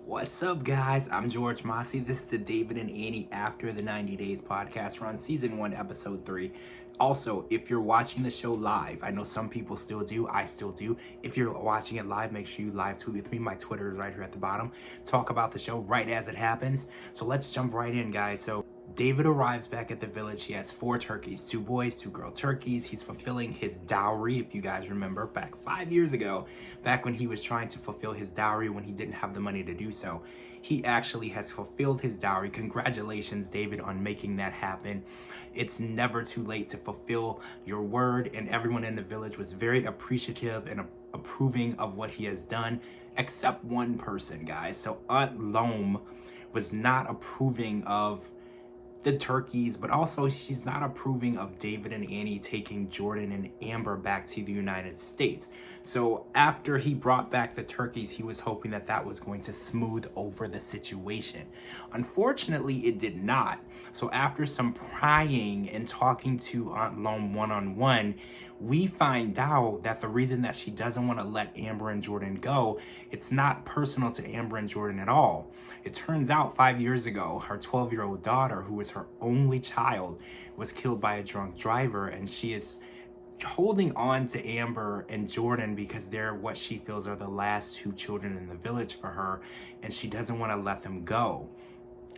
What's up, guys? I'm George Mossey. This is the David and Annie After the 90 Days podcast. We're on season 1, episode 3. Also, if you're watching the show live, I know some people still do, I still do. If you're watching it live, make sure you live tweet with me. My Twitter is right here at the bottom. Talk about the show right as it happens. So let's jump right in, guys. So David arrives back at the village. He has 4 turkeys, 2 boys, 2 girl turkeys. He's fulfilling his dowry, if you guys remember, back 5 years ago, back when he was trying to fulfill his dowry when he didn't have the money to do so. He actually has fulfilled his dowry. Congratulations, David, on making that happen. It's never too late to fulfill your word, and everyone in the village was very appreciative and approving of what he has done, except one person, guys. So Aunt Loam was not approving of the turkeys, but also she's not approving of David and Annie taking Jordan and Amber back to the United States. So after he brought back the turkeys, he was hoping that that was going to smooth over the situation. Unfortunately, it did not. So after some prying and talking to Aunt Loam one-on-one, we find out that the reason that she doesn't want to let Amber and Jordan go, it's not personal to Amber and Jordan at all. It turns out 5 years ago, her 12-year-old daughter, who was her only child, was killed by a drunk driver, and she is holding on to Amber and Jordan because they're what she feels are the last 2 children in the village for her, and she doesn't want to let them go.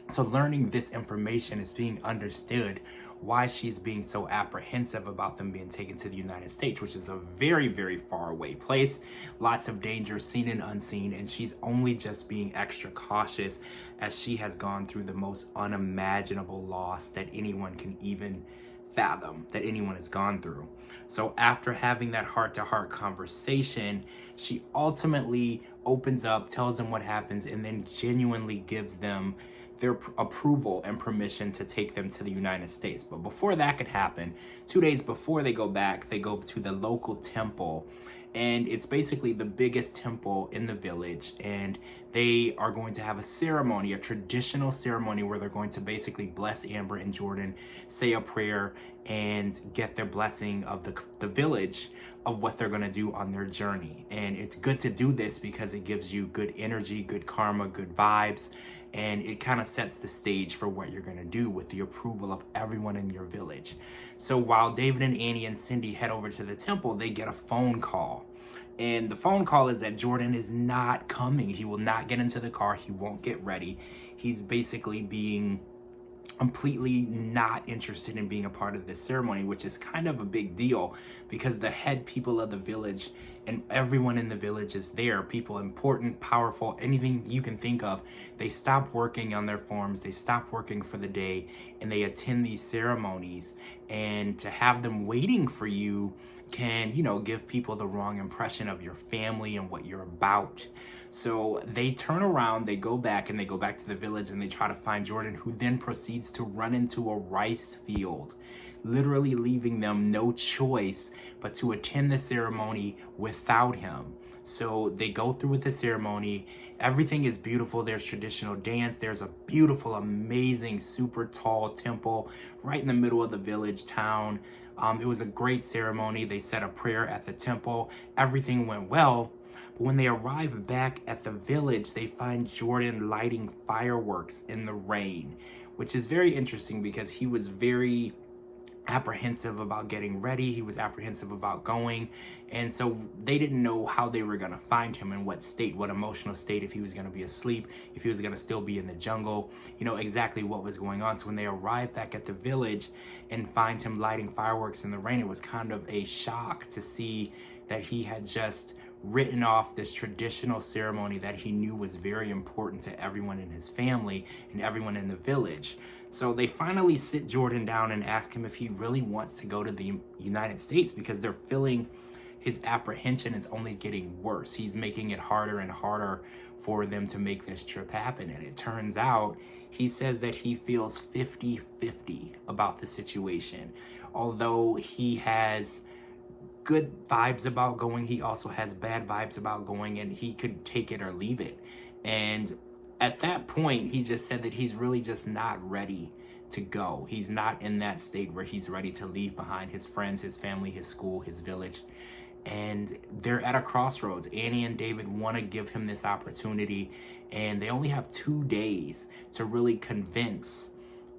So learning this information is being understood why she's being so apprehensive about them being taken to the United States, which is a very, very far away place. Lots of danger seen and unseen, and she's only just being extra cautious as she has gone through the most unimaginable loss that anyone can even fathom, that anyone has gone through. So after having that heart-to-heart conversation, she ultimately opens up, tells them what happens, and then genuinely gives them their approval and permission to take them to the United States. But before that could happen, 2 days before they go back, they go to the local temple, and it's basically the biggest temple in the village, and they are going to have a ceremony, a traditional ceremony where they're going to basically bless Amber and Jordan, say a prayer, and get their blessing of the village of what they're going to do on their journey. And it's good to do this because it gives you good energy, good karma, good vibes, and it kind of sets the stage for what you're going to do with the approval of everyone in your village. So while David and Annie and Cindy head over to the temple, they get a phone call. And the phone call is that Jordan is not coming. He will not get into the car. He won't get ready. He's basically being completely not interested in being a part of this ceremony, which is kind of a big deal because the head people of the village and everyone in the village is there. People important, powerful, anything you can think of. They stop working on their farms, they stop working for the day, and they attend these ceremonies. And to have them waiting for you can, give people the wrong impression of your family and what you're about. So they turn around, they go back to the village, and they try to find Jordan, who then proceeds to run into a rice field, literally leaving them no choice but to attend the ceremony without him. So they go through with the ceremony. Everything is beautiful. There's traditional dance. There's a beautiful, amazing, super tall temple right in the middle of the village town. It was a great ceremony. They said a prayer at the temple. Everything went well. But when they arrive back at the village, they find Jordan lighting fireworks in the rain, which is very interesting because he was very apprehensive about getting ready. He was apprehensive about going. And so they didn't know how they were going to find him, in what state, what emotional state, if he was going to be asleep, if he was going to still be in the jungle, exactly what was going on. So when they arrived back at the village and find him lighting fireworks in the rain, it was kind of a shock to see that he had just written off this traditional ceremony that he knew was very important to everyone in his family and everyone in the village. So they finally sit Jordan down and ask him if he really wants to go to the United States, because they're feeling his apprehension is only getting worse. He's making it harder and harder for them to make this trip happen. And it turns out he says that he feels 50-50 about the situation. Although he has good vibes about going, he also has bad vibes about going, and he could take it or leave it. And at that point, he just said that he's really just not ready to go. He's not in that state where he's ready to leave behind his friends, his family, his school, his village. and they're at a crossroads. Annie and David want to give him this opportunity, and they only have 2 days to really convince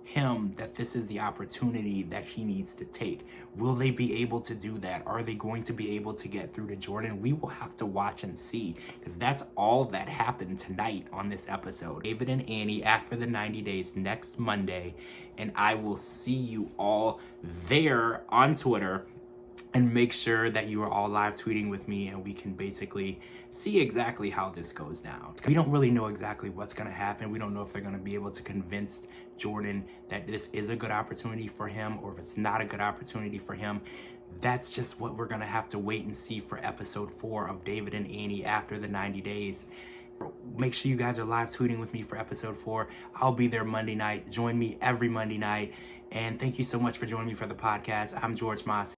him that this is the opportunity that he needs to take. Will they be able to do that? Are they going to be able to get through to Jordan? We will have to watch and see, because that's all that happened tonight on this episode. David and Annie after the 90 days next Monday, and I will see you all there on Twitter. And make sure that you are all live tweeting with me, and we can basically see exactly how this goes down. We don't really know exactly what's going to happen. We don't know if they're going to be able to convince Jordan that this is a good opportunity for him, or if it's not a good opportunity for him. That's just what we're going to have to wait and see for episode 4 of David and Annie after the 90 days. Make sure you guys are live tweeting with me for episode 4. I'll be there Monday night. Join me every Monday night. And thank you so much for joining me for the podcast. I'm George Mossey.